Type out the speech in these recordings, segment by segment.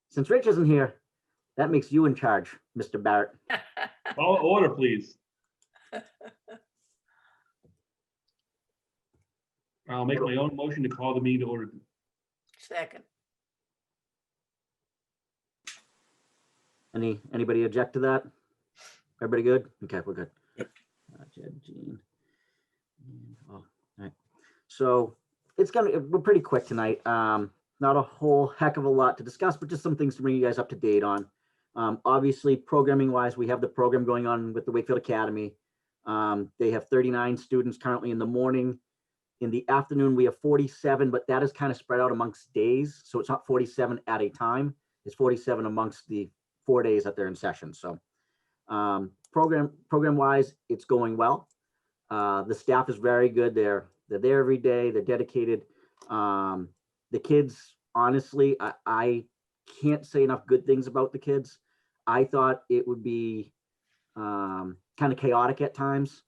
Since Rich isn't here, that makes you in charge, Mr. Barrett. Call to order, please. I'll make my own motion to call the meeting to order. Second. Anybody object to that? Everybody good? Okay, we're good. Yep. Jed, Jean. All right. So we're pretty quick tonight. Not a whole heck of a lot to discuss, but just some things to bring you guys up to date on. Obviously, programming wise, we have the program going on with the Wakefield Academy. They have 39 students currently in the morning. In the afternoon, we have 47, but that is kind of spread out amongst days. So it's not 47 at a time. It's 47 amongst the 4 days that they're in session. So program wise, it's going well. The staff is very good. They're there every day. They're dedicated. The kids, honestly, I can't say enough good things about the kids. I thought it would be kind of chaotic at times.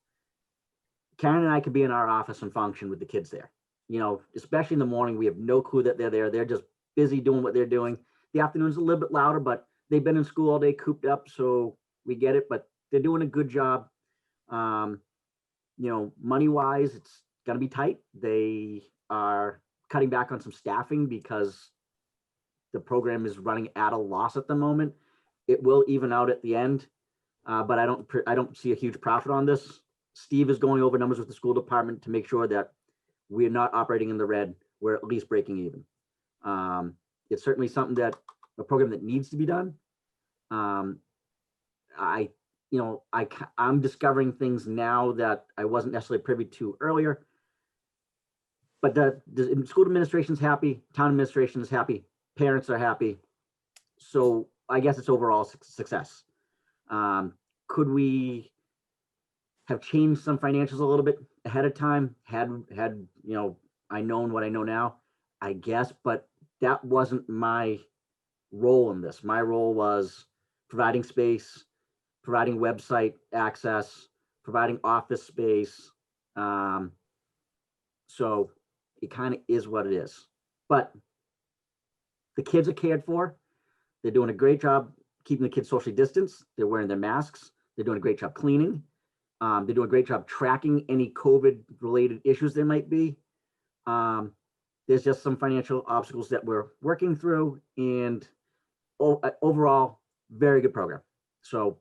Karen and I could be in our office and function with the kids there. You know, especially in the morning, we have no clue that they're there. They're just busy doing what they're doing. The afternoon's a little bit louder, but they've been in school all day cooped up, so we get it, but they're doing a good job. You know, money-wise, it's gonna be tight. They are cutting back on some staffing because the program is running at a loss at the moment. It will even out at the end, but I don't see a huge profit on this. Steve is going over numbers with the school department to make sure that we're not operating in the red. We're at least breaking even. It's certainly something a program that needs to be done. I'm discovering things now that I wasn't necessarily privy to earlier. But the school administration is happy, town administration is happy, parents are happy. So I guess it's overall success. Could we have changed some financials a little bit ahead of time? Had I known what I know now, I guess, but that wasn't my role in this. My role was providing space, providing website access, providing office space. So it kind of is what it is. But the kids are cared for. They're doing a great job keeping the kids socially distanced. They're wearing their masks. They're doing a great job cleaning. They're doing a great job tracking any COVID-related issues there might be. There's just some financial obstacles that we're working through, and overall, very good program. So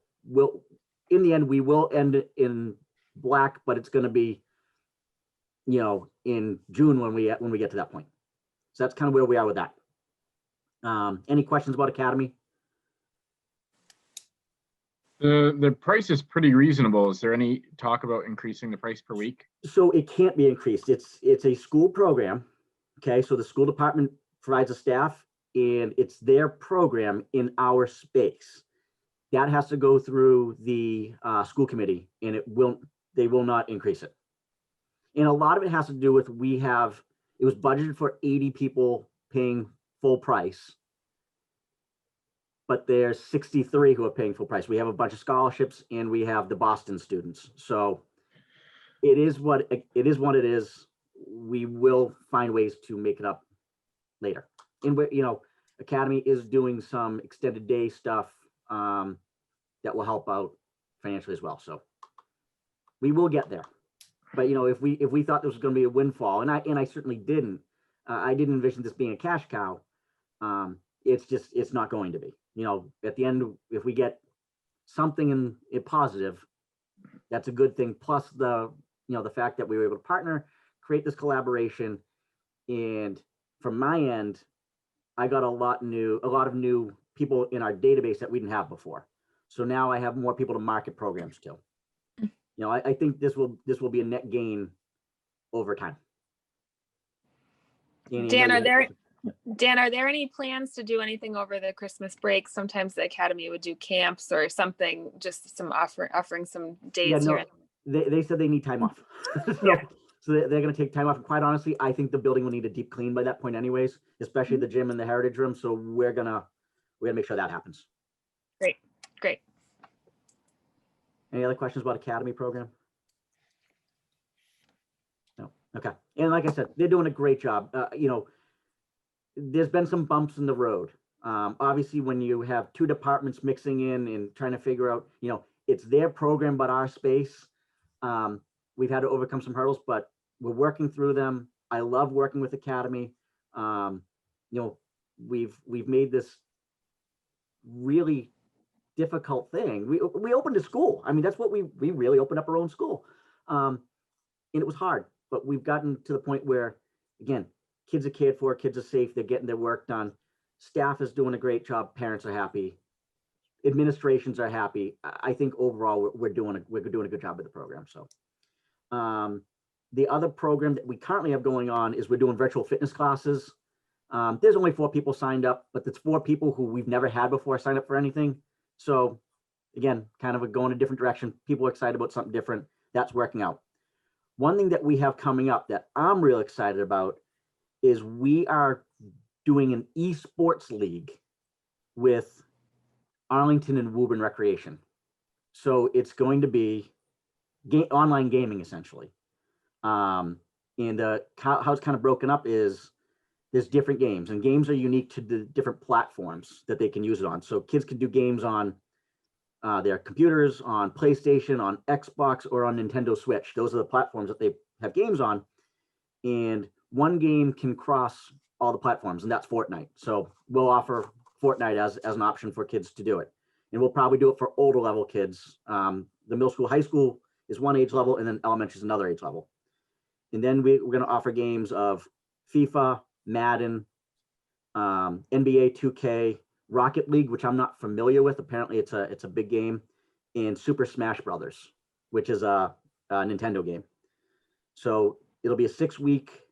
in the end, we will end in black, but it's going to be, in June when we get to that point. So that's kind of where we are with that. Any questions about Academy? The price is pretty reasonable. Is there any talk about increasing the price per week? So it can't be increased. It's a school program. Okay, so the school department provides a staff, and it's their program in our space. That has to go through the school committee, and they will not increase it. And a lot of it has to do with it was budgeted for 80 people paying full price, but there's 63 who are paying full price. We have a bunch of scholarships, and we have the Boston students. So it is what it is. We will find ways to make it up later. And Academy is doing some extended day stuff that will help out financially as well. So we will get there. But if we thought this was going to be a windfall, and I certainly didn't, I didn't envision this being a cash cow. It's not going to be. At the end, if we get something in positive, that's a good thing. Plus the fact that we were able to partner, create this collaboration, and from my end, I got a lot of new people in our database that we didn't have before. So now I have more people to market programs to. I think this will be a net gain over time. Dan, are there any plans to do anything over the Christmas break? Sometimes the Academy would do camps or something, just some offering some days. Yeah, no, they said they need time off. So they're going to take time off. And quite honestly, I think the building will need a deep clean by that point anyways, especially the gym and the heritage room. So we're gonna make sure that happens. Great. Any other questions about Academy program? No. Okay. And like I said, they're doing a great job. There's been some bumps in the road. Obviously, when you have two departments mixing in and trying to figure out, it's their program, but our space, we've had to overcome some hurdles, but we're working through them. I love working with Academy. We've made this really difficult thing. We opened a school. I mean, that's what we really opened up our own school. And it was hard, but we've gotten to the point where, again, kids are cared for, kids are safe, they're getting their work done. Staff is doing a great job. Parents are happy. Administrations are happy. I think overall we're doing a good job with the program. So the other program that we currently have going on is we're doing virtual fitness classes. There's only 4 people signed up, but it's 4 people who we've never had before sign up for anything. So again, kind of going a different direction. People are excited about something different. That's working out. One thing that we have coming up that I'm real excited about is we are doing an esports league with Arlington and Woburn Recreation. So it's going to be online gaming essentially. And how it's kind of broken up is there's different games, and games are unique to the different platforms that they can use it on. So kids can do games on their computers, on PlayStation, on Xbox, or on Nintendo Switch. Those are the platforms that they have games on. And one game can cross all the platforms, and that's Fortnite. So we'll offer Fortnite as an option for kids to do it. And we'll probably do it for older level kids. The middle school, high school is one age level, and then elementary is another age level. And then we're going to offer games of FIFA, Madden, NBA 2K, Rocket League, which I'm not familiar with. Apparently it's a big game, and Super Smash Brothers, which is a Nintendo game. So it'll be a 6-week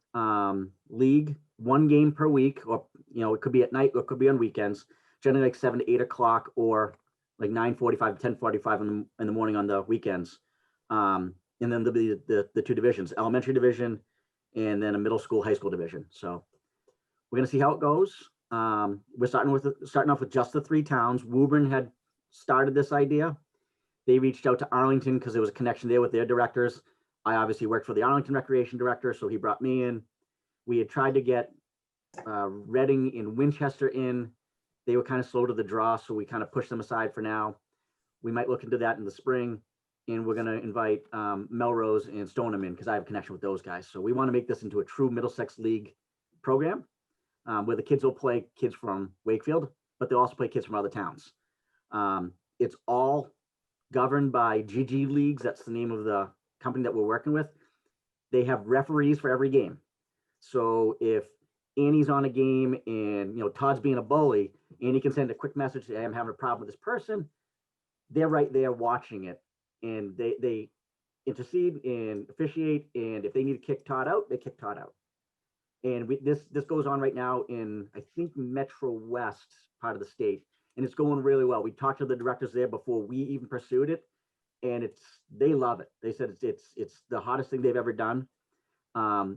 league, 1 game per week, or it could be at night or it could be on weekends, generally like 7 to 8 o'clock or like 9:45 to 10:45 in the morning on the weekends. And then there'll be the 2 divisions, elementary division and then a middle school, high school division. So we're going to see how it goes. We're starting off with just the 3 towns. Woburn had started this idea. They reached out to Arlington because there was a connection there with their directors. I obviously worked for the Arlington Recreation Director, so he brought me in. We had tried to get Reading and Winchester in. They were kind of slow to the draw, so we kind of pushed them aside for now. We might look into that in the spring, and we're going to invite Melrose and Stoneham in because I have a connection with those guys. So we want to make this into a true Middlesex League program where the kids will play kids from Wakefield, but they'll also play kids from other towns. It's all governed by GG Leagues. That's the name of the company that we're working with. They have referees for every game. So if Annie's on a game and Todd's being a bully, Annie can send a quick message, say, I'm having a problem with this person. They're right there watching it, and they intercede and officiate, and if they need to kick Todd out, they kick Todd out. And this goes on right now in, I think, Metro West part of the state, and it's going really well. We talked to the directors there before we even pursued it, and they love it. They said it's the hottest thing they've ever done.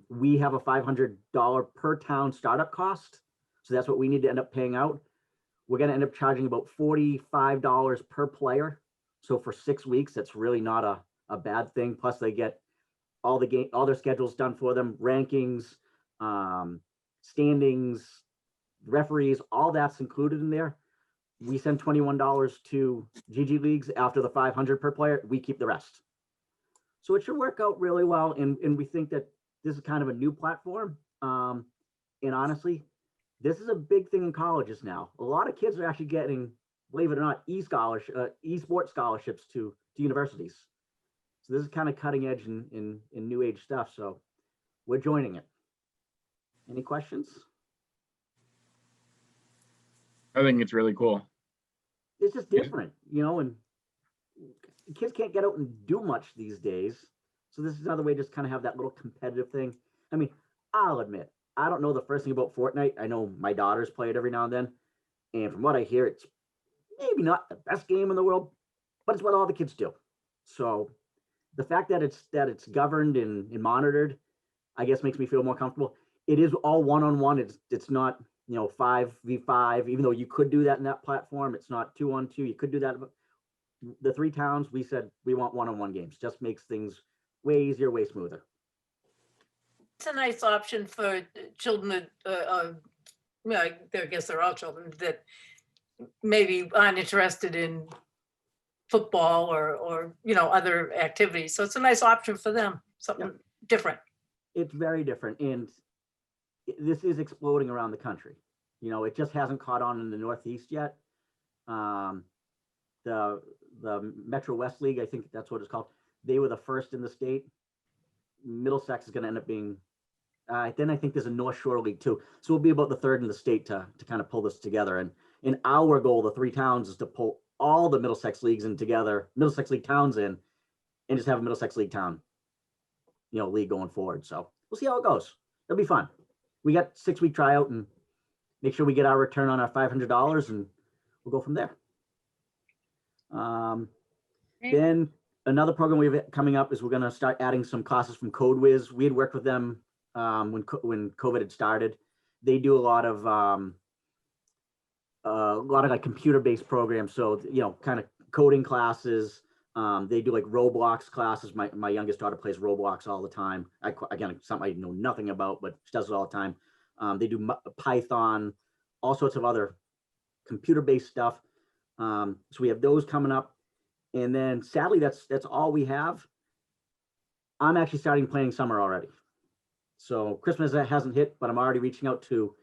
We have a $500 per town startup cost, so that's what we need to end up paying out. We're going to end up charging about $45 per player. So for 6 weeks, that's really not a bad thing. Plus, they get all their schedules done for them, rankings, standings, referees, all that's included in there. We send $21 to GG Leagues after the $500 per player. We keep the rest. So it should work out really well. And we think that this is kind of a new platform. And honestly, this is a big thing in colleges now. A lot of kids are actually getting, believe it or not, esports scholarships to universities. So this is kind of cutting edge in new age stuff. So we're joining it. Any questions? I think it's really cool. It's just different, and kids can't get out and do much these days. So this is another way to just kind of have that little competitive thing. I mean, I'll admit, I don't know the first thing about Fortnite. I know my daughters play it every now and then. And from what I hear, it's maybe not the best game in the world, but it's what all the kids do. So the fact that it's governed and monitored, I guess makes me feel more comfortable. It is all one-on-one. It's not 5v5, even though you could do that in that platform. It's not 2-on-2. You could do that. The 3 towns, we said we want one-on-one games. Just makes things way easier, way smoother. It's a nice option for children well, I guess they're all children that maybe aren't interested in football or, other activities. So it's a nice option for them, something different. It's very different, and this is exploding around the country. It just hasn't caught on in the Northeast yet. The Metro West League, I think that's what it's called. They were the first in the state. Middlesex is going to end up being. Then I think there's a North Shore League too. So we'll be about the third in the state to kind of pull this together. And in our goal, the 3 towns, is to pull all the Middlesex leagues in together, Middlesex League towns in, and just have a Middlesex League town, league going forward. So we'll see how it goes. It'll be fun. We got 6-week tryout and make sure we get our return on our $500 and we'll go from there. Great. Then another program we have coming up is we're going to start adding some classes from CodeWiz. We had worked with them when COVID had started. They do a lot of like computer-based programs. So, kind of coding classes. They do like Roblox classes. My youngest daughter plays Roblox all the time. Again, something I know nothing about, but she does it all the time. They do Python, all sorts of other computer-based stuff. So we have those coming up. And then sadly, that's all we have. I'm actually starting planning summer already. So Christmas hasn't hit, but I'm already reaching out to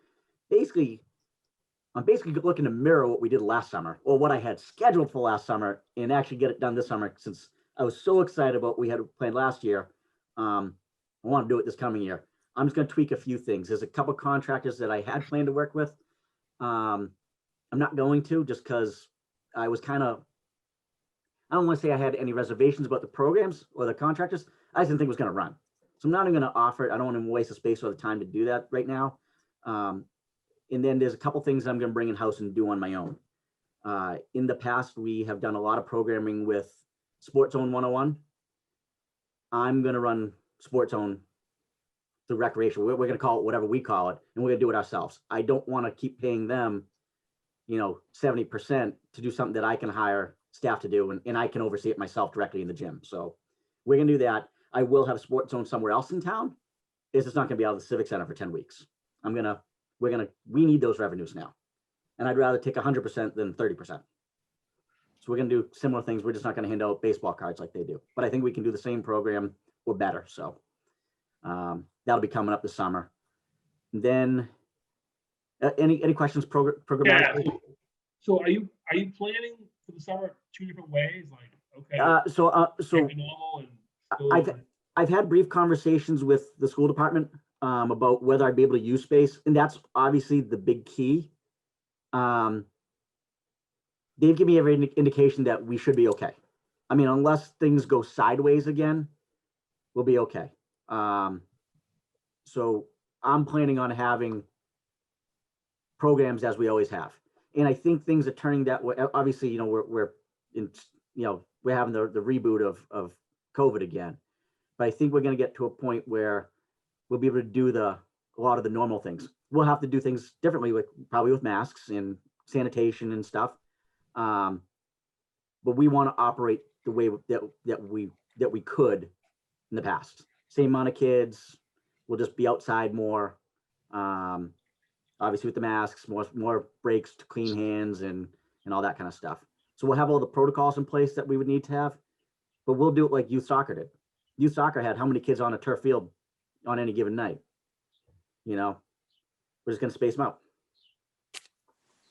I'm basically looking to mirror what we did last summer, or what I had scheduled for last summer, and actually get it done this summer, since I was so excited about what we had planned last year. I want to do it this coming year. I'm just going to tweak a few things. There's a couple contractors that I had planned to work with. I'm not going to, just because I was kind of, I don't want to say I had any reservations about the programs or the contractors. I just didn't think it was going to run. So I'm not even going to offer it. I don't want to waste the space or the time to do that right now. And then there's a couple things I'm going to bring in house and do on my own. In the past, we have done a lot of programming with Sports Zone 101. I'm going to run Sports Zone through recreation. We're going to call it whatever we call it, and we're going to do it ourselves. I don't want to keep paying them, 70% to do something that I can hire staff to do, and I can oversee it myself directly in the gym. So we're going to do that. I will have a Sports Zone somewhere else in town. It's just not going to be out of the Civic Center for 10 weeks. We need those revenues now. And I'd rather take 100% than 30%. So we're going to do similar things. We're just not going to hand out baseball cards like they do. But I think we can do the same program or better. So that'll be coming up this summer. And then any questions programmatically? Yeah. So are you planning for the summer 2 different ways? Like, okay, So normal and still, I've had brief conversations with the school department about whether I'd be able to use space, and that's obviously the big key. They've given me every indication that we should be okay. I mean, unless things go sideways again, we'll be okay. So I'm planning on having programs as we always have, and I think things are turning that way. Obviously, we're in, we're having the reboot of COVID again, but I think we're going to get to a point where we'll be able to do a lot of the normal things. We'll have to do things differently, probably with masks and sanitation and stuff. But we want to operate the way that we could in the past. Same amount of kids. We'll just be outside more. Obviously with the masks, more breaks to clean hands and all that kind of stuff. So we'll have all the protocols in place that we would need to have, but we'll do it like youth soccer did. Youth soccer had how many kids on a turf field on any given night? We're just going to space them out.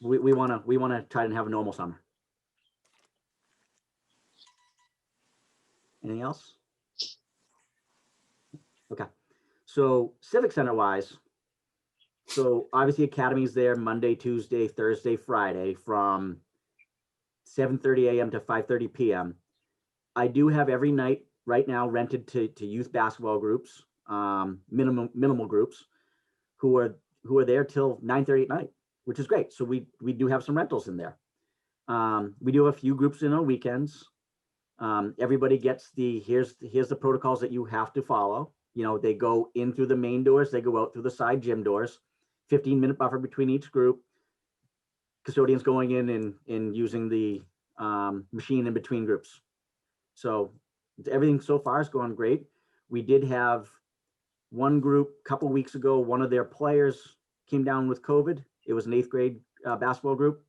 We want to try and have a normal summer. Anything else? Okay. So Civic Center wise, so obviously Academy's there Monday, Tuesday, Thursday, Friday from 7:30 a.m. to 5:30 p.m. I do have every night right now rented to youth basketball groups, minimal groups, who are there till 9:30 at night, which is great. So we do have some rentals in there. We do have a few groups in on weekends. Everybody gets here's the protocols that you have to follow. They go in through the main doors, they go out through the side gym doors, 15-minute buffer between each group. Custodians going in and using the machine in between groups. So everything so far is going great. We did have one group a couple weeks ago, one of their players came down with COVID It was an 8th grade basketball group.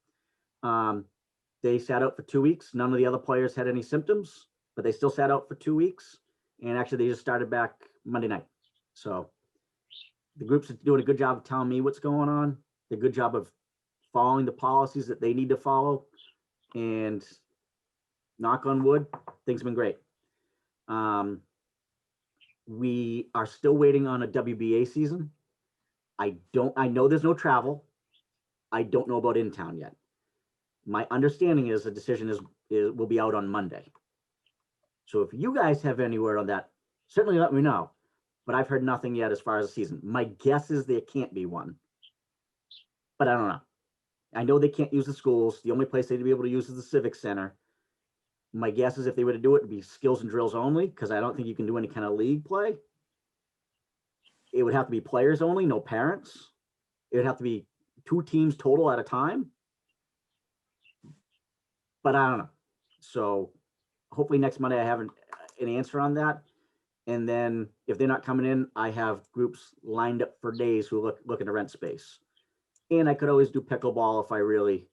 They sat out for 2 weeks. None of the other players had any symptoms, but they still sat out for 2 weeks. And actually, they just started back Monday night. So the group's doing a good job of telling me what's going on. A good job of following the policies that they need to follow. And knock on wood, things have been great. We are still waiting on a WBA season. I know there's no travel. I don't know about in town yet. My understanding is the decision will be out on Monday. So if you guys have any word on that, certainly let me know. But I've heard nothing yet as far as the season. My guess is there can't be one, but I don't know. I know they can't use the schools. The only place they'd be able to use is the Civic Center. My guess is if they were to do it, it'd be skills and drills only, because I don't think you can do any kind of league play. It would have to be players only, no parents. It would have to be 2 teams total at a time. But I don't know. So hopefully next Monday I have an answer on that. And then if they're not coming in, I have groups lined up for days who are looking to rent space. And I could always do pickleball if I really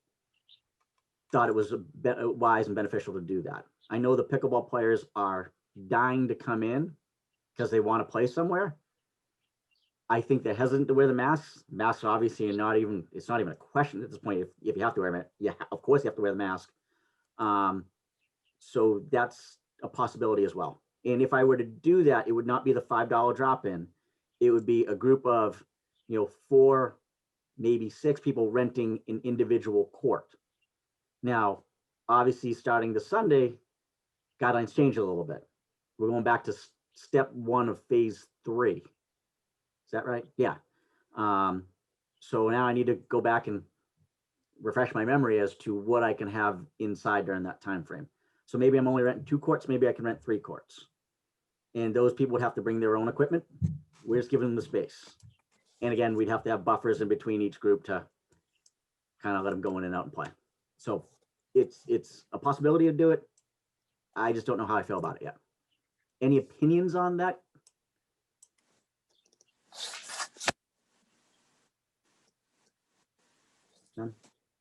thought it was wise and beneficial to do that. I know the pickleball players are dying to come in because they want to play somewhere. I think they're hesitant to wear the masks. Masks obviously it's not even a question at this point. If you have to wear it, yeah, of course you have to wear the mask. So that's a possibility as well. And if I were to do that, it would not be the $5 drop-in. It would be a group of, 4, maybe 6 people renting an individual court. Now, obviously, starting this Sunday, guidelines change a little bit. We're going back to step 1 of phase 3. Is that right? Yeah. So now I need to go back and refresh my memory as to what I can have inside during that time frame. So maybe I'm only renting 2 courts. Maybe I can rent 3 courts. And those people would have to bring their own equipment. We're just giving them the space. And again, we'd have to have buffers in between each group to kind of let them go in and out and play. So it's a possibility to do it. I just don't know how I feel about it yet. Any opinions on that? I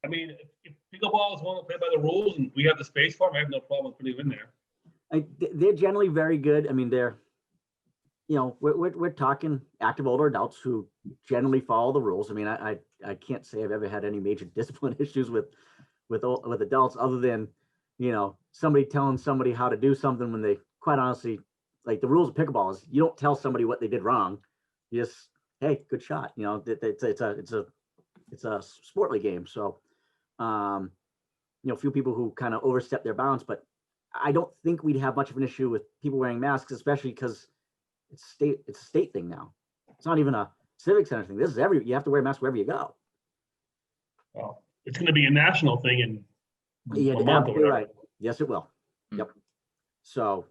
mean, if pickleball is one to play by the rules and we have the space for them, I have no problem with putting them in there. They're generally very good. I mean, they're, we're talking active older adults who generally follow the rules. I mean, I can't say I've ever had any major discipline issues with adults other than, somebody telling somebody how to do something when they, quite honestly, like the rules of pickleball is you don't tell somebody what they did wrong. You just, hey, good shot. It's a sportly game. So, a few people who kind of overstep their bounds, but I don't think we'd have much of an issue with people wearing masks, especially because it's a state thing now. It's not even a Civic Center thing. This is you have to wear a mask wherever you go. Well, it's going to be a national thing in Yeah, a month or whatever. right. Yes, it will. Yep. So,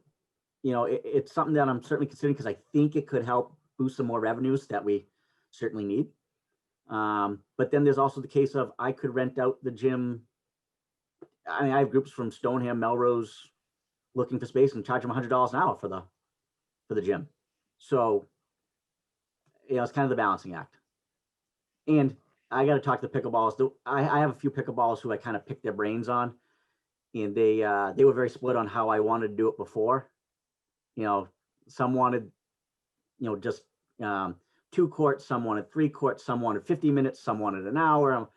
it's something that I'm certainly considering because I think it could help boost some more revenues that we certainly need. But then there's also the case of I could rent out the gym. I mean, I have groups from Stoneham, Melrose looking for space and charge them $100 an hour for the gym. So, it's kind of the balancing act. And I got to talk to the pickleballers. I have a few pickleballers who I kind of picked their brains on, and they were very split on how I wanted to do it before. Some wanted, just 2 courts, some wanted 3 courts, some wanted 50 minutes, some wanted an hour.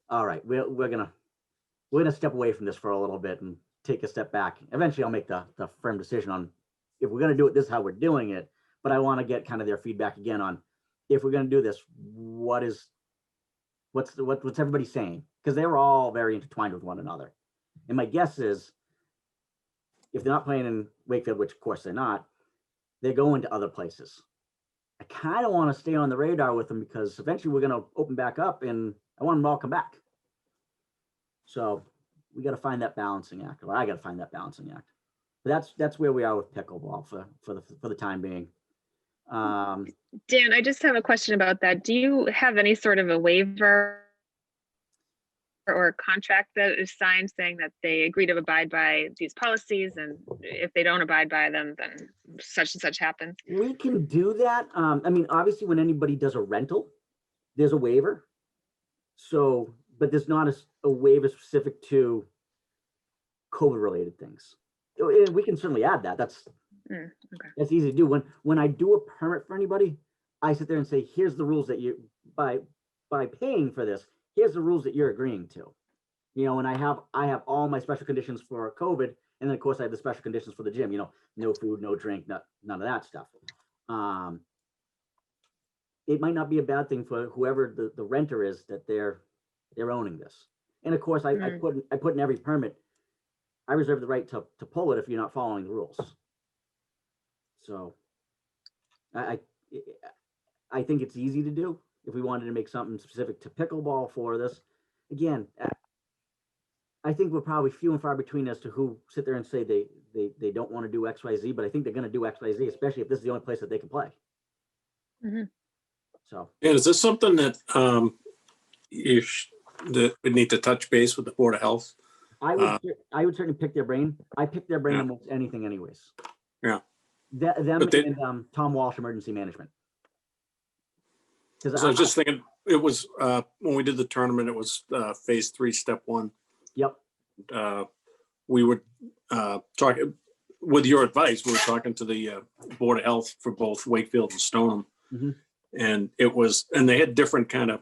All right, we're gonna step away from this for a little bit and take a step back. Eventually, I'll make the firm decision on if we're gonna do it. This is how we're doing it. But I want to get kind of their feedback again on if we're gonna do this. What's everybody saying? Because they were all very intertwined with one another. And my guess is, if they're not playing in Wakefield, which of course they're not, they're going to other places. I kind of want to stay on the radar with them because eventually we're going to open back up and I want them to all come back. So we got to find that balancing act. Or I got to find that balancing act. But that's where we are with pickleball for the time being. Dan, I just have a question about that. Do you have any sort of a waiver or a contract that is signed saying that they agree to abide by these policies, and if they don't abide by them, then such and such happens? We can do that. I mean, obviously, when anybody does a rental, there's a waiver. So, but there's not a waiver specific to COVID related things. We can certainly add that. That's easy to do. When I do a permit for anybody, I sit there and say, here's the rules that you, by paying for this, here's the rules that you're agreeing to. You know, and I have all my special conditions for COVID. And then of course I have the special conditions for the gym, you know, no food, no drink, none of that stuff. It might not be a bad thing for whoever the renter is that they're owning this. And of course I put in every permit, I reserve the right to pull it if you're not following the rules. So I think it's easy to do. If we wanted to make something specific to pickleball for this, again, I think we're probably few and far between as to who sit there and say they don't want to do XYZ, but I think they're going to do XYZ, especially if this is the only place that they can play. So. And is this something that that we need to touch base with the Board of Health? I would certainly pick their brain. I pick their brain on almost anything anyways. Yeah. Them and Tom Walsh, Emergency Management. So I was just thinking, it was when we did the tournament, it was phase 3, step 1. Yep. We would talk with your advice. We were talking to the Board of Health for both Wakefield and Stoneham, and they had different kind of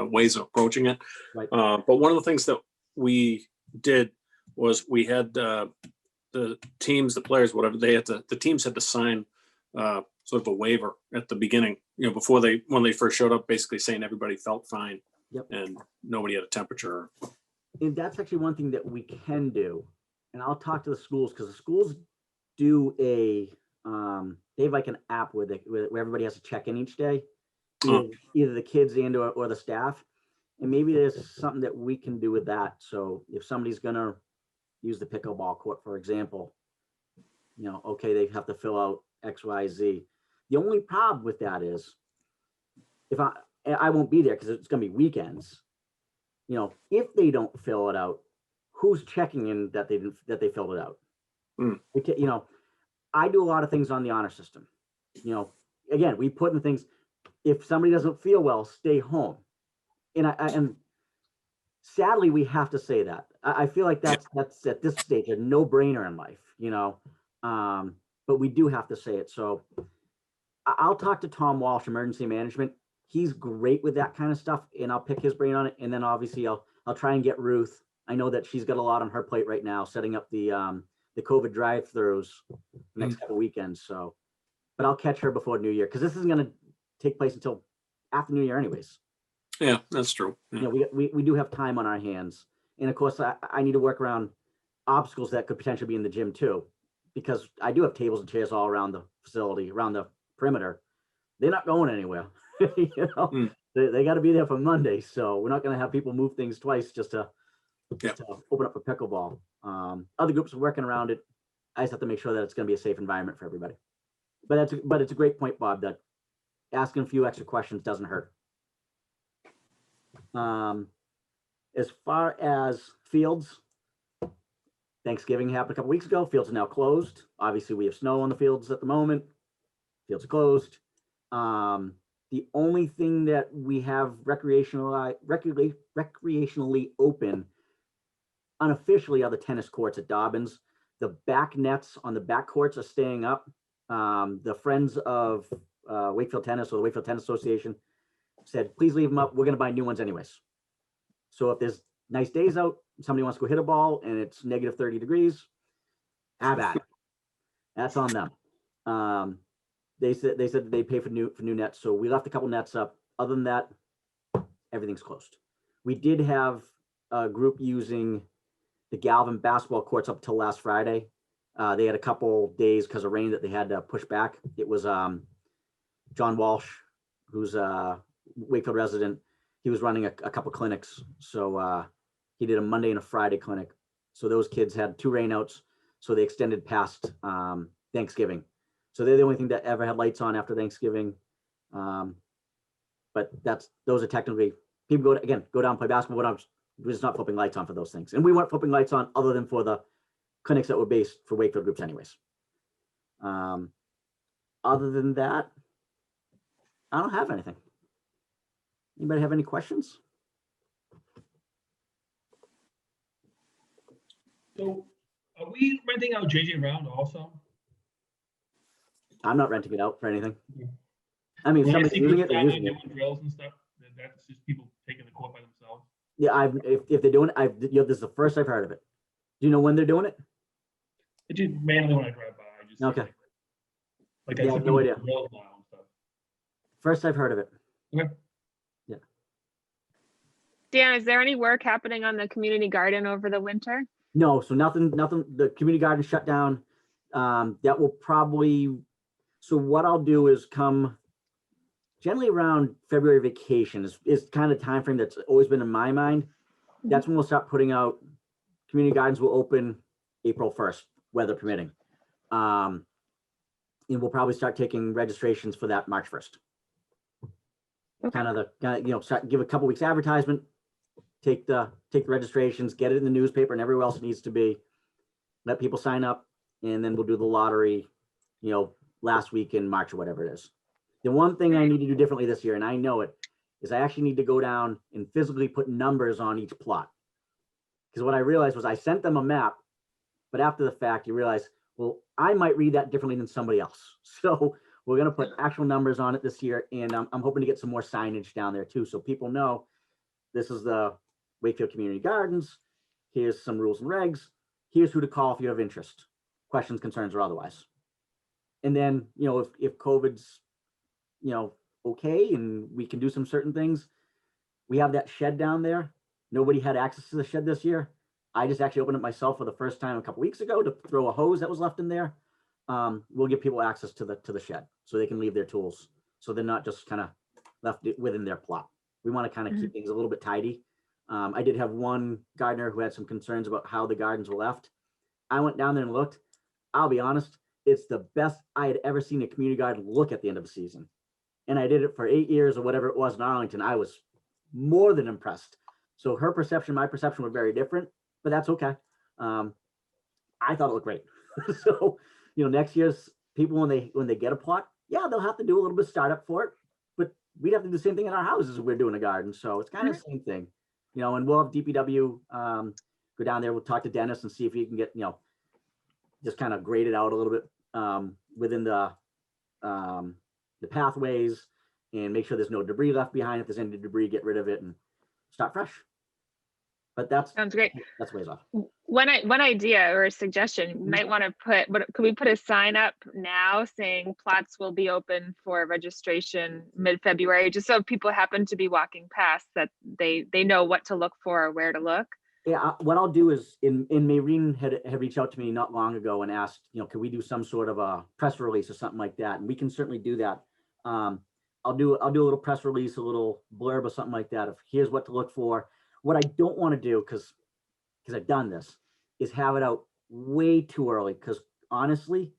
ways of approaching it. Right. But one of the things that we did was we had the teams, the players, whatever, the teams had to sign sort of a waiver at the beginning, you know, when they first showed up, basically saying everybody felt fine. Yep. And nobody had a temperature. And that's actually one thing that we can do. And I'll talk to the schools, because the schools do they have like an app where everybody has to check in each day, either the kids and or the staff. And maybe there's something that we can do with that. So if somebody's gonna use the pickleball court, for example, you know, okay, they have to fill out XYZ. The only problem with that is if I won't be there because it's gonna be weekends. You know, if they don't fill it out, who's checking in that they filled it out? You know, I do a lot of things on the honor system. You know, again, we put in things. If somebody doesn't feel well, stay home. And sadly, we have to say that. I feel like that's at this stage a no-brainer in life. You know, but we do have to say it. So I'll talk to Tom Walsh, Emergency Management. He's great with that kind of stuff, and I'll pick his brain on it. And then obviously I'll try and get Ruth. I know that she's got a lot on her plate right now, setting up the COVID drive-throughs next couple weekends. So, but I'll catch her before New Year, because this isn't going to take place until after New Year, anyways. Yeah, that's true. Yeah. You know, we do have time on our hands, and of course I need to work around obstacles that could potentially be in the gym too, because I do have tables and chairs all around the facility, around the perimeter. They're not going anywhere. You know, they got to be there for Monday, so we're not going to have people move things twice just to open up for pickleball. Other groups are working around it. I just have to make sure that it's going to be a safe environment for everybody. But it's a great point, Bob, that asking a few extra questions doesn't hurt. As far as fields, Thanksgiving happened a couple weeks ago. Fields are now closed. Obviously, we have snow on the fields at the moment. Fields are closed. The only thing that we have recreationally open unofficially are the tennis courts at Dobbins. The back nets on the back courts are staying up. The Friends of Wakefield Tennis, or the Wakefield Tennis Association, said, please leave them up. We're going to buy new ones anyways. So if there's nice days out, somebody wants to go hit a ball and it's negative 30 degrees, have at it. That's on them. They said they pay for new nets. So we left a couple nets up. Other than that, everything's closed. We did have a group using the Galvin basketball courts up till last Friday. They had a couple days because of rain that they had to push back. It was John Walsh, who's a Wakefield resident. He was running a couple clinics. So he did a Monday and a Friday clinic. So those kids had 2 rainouts. So they extended past Thanksgiving. So they're the only thing that ever had lights on after Thanksgiving. But those are technically, people go down and play basketball. We're just not flipping lights on for those things. And we weren't flipping lights on other than for the clinics that were based for Wakefield groups anyways. Other than that, I don't have anything. Anybody have any questions? So are we renting out JJ Round also? I'm not renting it out for anything. Yeah. I mean, if When I somebody's see using people it, they're down there using it. doing drills and stuff, that's just people taking the court by themselves. Yeah, if they're doing it, this is the first I've heard of it. Do you know when they're doing it? It just mainly when I drive by, I just. see, Okay. Like Yeah, I I have see no people idea. doing drills now and stuff. First I've heard of it. Okay. Dan, is there any work happening on the community garden over the winter? No, so nothing, the community garden shut down. That will probably, so what I'll do is come generally around February vacation is kind of time frame that's always been in my mind. That's when we'll start putting out, community gardens will open April 1st, weather permitting. And we'll probably start taking registrations for that March 1st. Okay. Start, give a couple weeks advertisement, take the registrations, get it in the newspaper and everywhere else it needs to be. Let people sign up, and then we'll do the lottery, last week in March or whatever it is. The one thing I need to do differently this year, and I know it, is I actually need to go down and physically put numbers on each plot. Because what I realized was I sent them a map, but after the fact, you realize, well, I might read that differently than somebody else. So we're going to put actual numbers on it this year, and I'm hoping to get some more signage down there too, so people know this is the Wakefield Community Gardens. Here's some rules and regs. Here's who to call if you have interest, questions, concerns, or otherwise. And then, if COVID's, okay, and we can do some certain things, we have that shed down there. Nobody had access to the shed this year. I just actually opened it myself for the first time a couple weeks ago to throw a hose that was left in there. We'll give people access to the shed so they can leave their tools. So they're not just kind of left within their plot. We want to kind of keep things a little bit tidy. I did have one gardener who had some concerns about how the gardens were left. I went down there and looked. I'll be honest, it's the best I had ever seen a community garden look at the end of the season. And I did it for 8 years or whatever it was in Arlington. I was more than impressed. So her perception, my perception were very different, but that's okay. I thought it looked great. So, next year's people, when they get a plot, yeah, they'll have to do a little bit of startup for it, but we'd have to do the same thing in our houses if we're doing a garden. So it's kind of the same thing, and we'll have DPW go down there. We'll talk to Dennis and see if he can get, just kind of grade it out a little bit within the pathways and make sure there's no debris left behind. If there's any debris, get rid of it and start fresh. But Sounds great. that's ways off. One idea or a suggestion, you might want to could we put a sign up now saying plots will be open for registration mid-February, just so if people happen to be walking past that they know what to look for or where to look? Yeah, what I'll do is, Maureen had reached out to me not long ago and asked, could we do some sort of a press release or something like that? And we can certainly do that. I'll do a little press release, a little blurb or something like that of here's what to look for. What I don't want to do, because I've done this, is have it out way too early. Because honestly,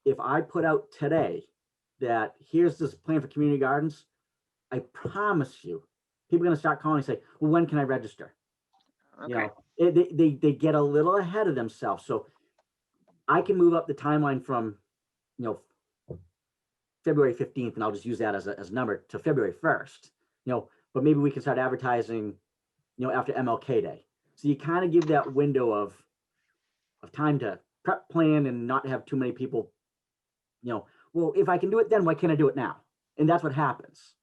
if I put out today that here's this plan for community gardens, I promise you, people are going to start calling and say, well, when can I register? Okay. They get a little ahead of themselves. So I can move up the timeline from, February 15th, and I'll just use that as a number, to February 1st, but maybe we can start advertising, after MLK Day. So you kind of give that window of time to prep, plan, and not have too many people, well, if I can do it then, why can't I do it now? And that's what happens.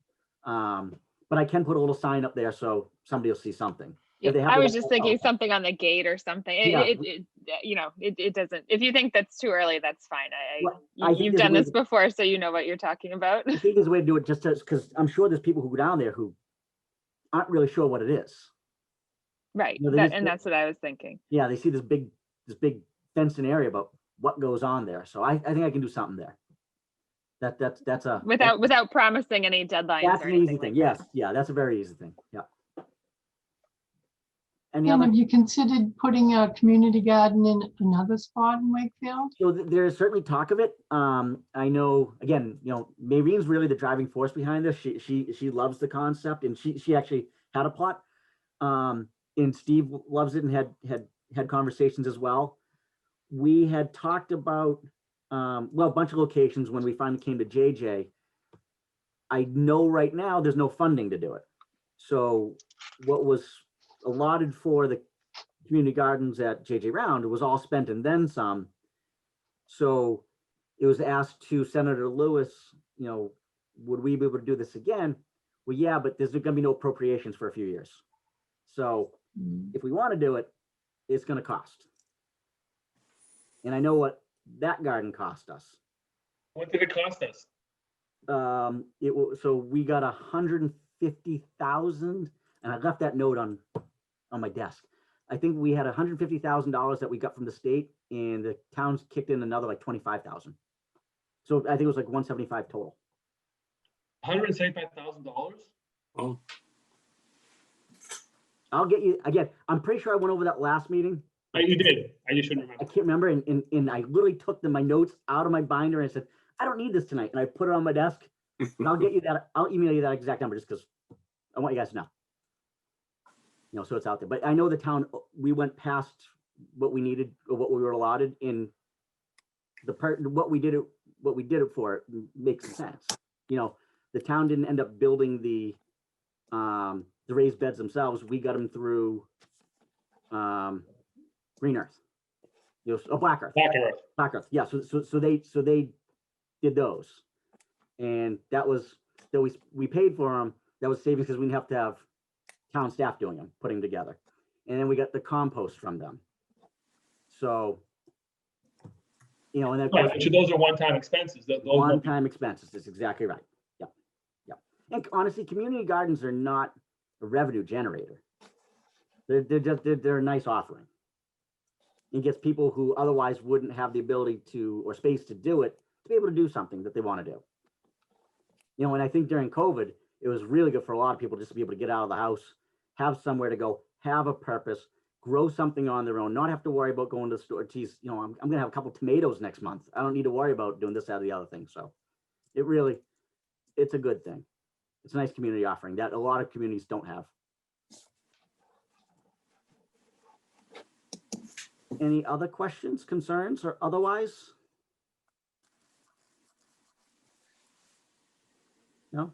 But I can put a little sign up there so somebody will see something. If they have I to was walk just out- thinking something on the gate or something. Yeah. It doesn't, if you think that's too early, that's fine. Well, I think You've there's a done way this to- before, so you know what you're talking about. I think there's a way to do it just because I'm sure there's people who go down there who aren't really sure what it is. Right, No, they just- and that's what I was thinking. Yeah, they see this big fenced in area about what goes on there. So I think I can do something there. That's a Without promising any deadlines that's or an anything easy thing. like Yes, that. yeah, that's a very easy thing. Yeah. Any And other? have you considered putting a community garden in another spot in Wakefield? So there's certainly talk of it. I know, again, Maureen's really the driving force behind this. She loves the concept, and she actually had a plot. And Steve loves it and had conversations as well. We had talked about a bunch of locations when we finally came to JJ. I know right now there's no funding to do it. So what was allotted for the community gardens at JJ Round, it was all spent and then some. So it was asked to Senator Lewis, you know, would we be able to do this again? Well, yeah, but there's gonna be no appropriations for a few years. So if we want to do it, it's gonna cost. And I know what that garden cost us. What did it cost us? It was, so we got 150,000, and I left that note on my desk. I think we had $150,000 that we got from the state, and the towns kicked in another like 25,000. So I think it was like 175 total. $175,000? Oh, I'll get you again. I'm pretty sure I went over that last meeting. You did. I just shouldn't I remember. can't remember, and I literally took my notes out of my binder and I said, I don't need this tonight, and I put it on my desk. And I'll get you that. I'll email you that exact number just because I want you guys to know. You know, so it's out there. But I know the town, we went past what we needed or what we were allotted in the part. What we did it for makes sense. You know, the town didn't end up building the raised beds themselves. We got them through Green Earth. You know, Black Earth. Black Earth. Yeah. So they did those, and that was we paid for them. That was savings because we didn't have to have town staff doing them, putting them together, and then we got the compost from them. So, you know, and then Right, so those are one-time expenses. Those won't be- one-time expenses. That's exactly right. Yep. Yep. And honestly, community gardens are not a revenue generator. They're a nice offering. It gets people who otherwise wouldn't have the ability to or space to do it to be able to do something that they want to do. You know, and I think during COVID, it was really good for a lot of people just to be able to get out of the house, have somewhere to go, have a purpose, grow something on their own, not have to worry about going to the store. Geez, you know, I'm going to have a couple tomatoes next month. I don't need to worry about doing this, that, or the other thing. So it's a good thing. It's a nice community offering that a lot of communities don't have. Any other questions, concerns, or otherwise? No?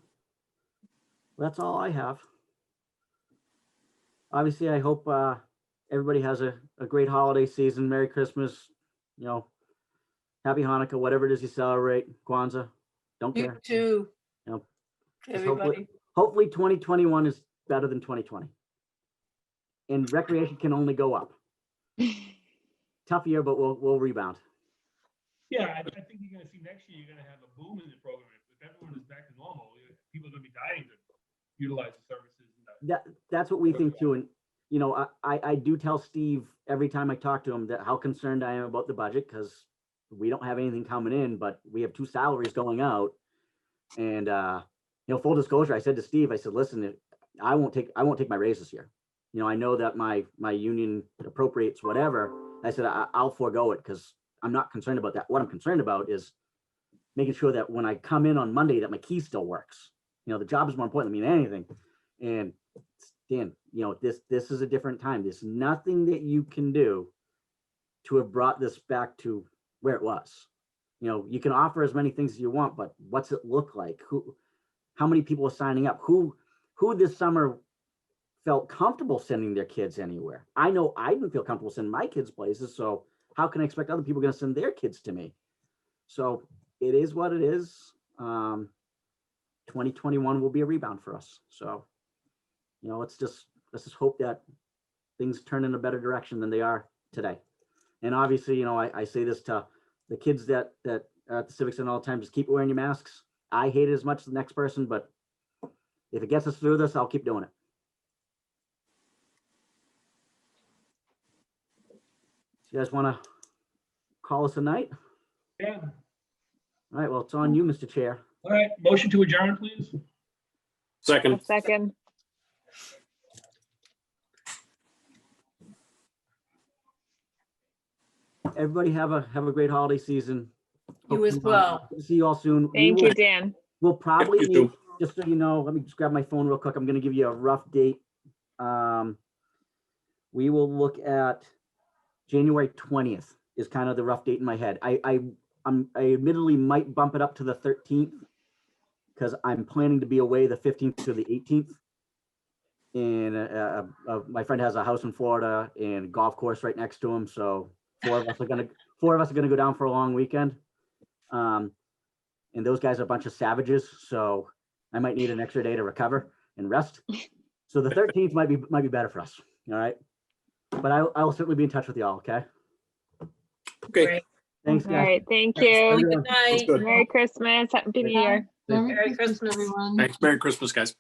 That's all I have. Obviously, I hope everybody has a great holiday season. Merry Christmas, you know, Happy Hanukkah, whatever it is you celebrate, Kwanzaa, don't You care. too. You know, just Everybody. hopefully 2021 is better than 2020. And recreation can only go up. Tough year, but we'll rebound. Yeah, I think you're gonna see next year, you're gonna have a boom in the program. If everyone is back to normal, people are gonna be dying to utilize the services. That's what we think too. And, you know, I do tell Steve every time I talk to him that how concerned I am about the budget, because we don't have anything coming in, but we have 2 salaries going out. And, you know, full disclosure, I said to Steve, I said, listen, I won't take my raise this year. You know, I know that my union appropriates whatever. I said, I'll forego it because I'm not concerned about that. What I'm concerned about is making sure that when I come in on Monday that my key still works. You know, the job is more important than anything. And Dan, you know, this is a different time. There's nothing that you can do to have brought this back to where it was. You know, you can offer as many things as you want, but what's it look like? How many people are signing up? Who this summer felt comfortable sending their kids anywhere? I know I didn't feel comfortable sending my kids places, so how can I expect other people going to send their kids to me? So it is what it is. 2021 will be a rebound for us. So, you know, let's just hope that things turn in a better direction than they are today. And obviously, you know, I say this to the kids that are at the Civic Center all the time, just keep wearing your masks. I hate it as much as the next person, but if it gets us through this, I'll keep doing it. So you guys want to call us a night? Yeah. All right, well, it's on you, Mr. Chair. All right, motion to adjourn, please. second. Second. Everybody have a great holiday season. You as well. See you all soon. Thank you, Dan. We'll probably You meet, too. just so you know, let me just grab my phone real quick. I'm going to give you a rough date. We will look at January 20th is kind of the rough date in my head. I admittedly might bump it up to the 13th because I'm planning to be away the 15th to the 18th. And my friend has a house in Florida and golf course right next to him. So four of us are gonna go down for a long weekend. And those guys are a bunch of savages, so I might need an extra day to recover and rest. So the 13th might be better for us. All right. But I'll certainly be in touch with y'all. Okay. Okay. Great. Thanks, All guys. right, thank Have a you. good Good one. Sounds night. good. Merry Christmas, Happy New Year. Merry Merry Christmas, Christmas. everyone. Thanks. Merry Christmas, guys.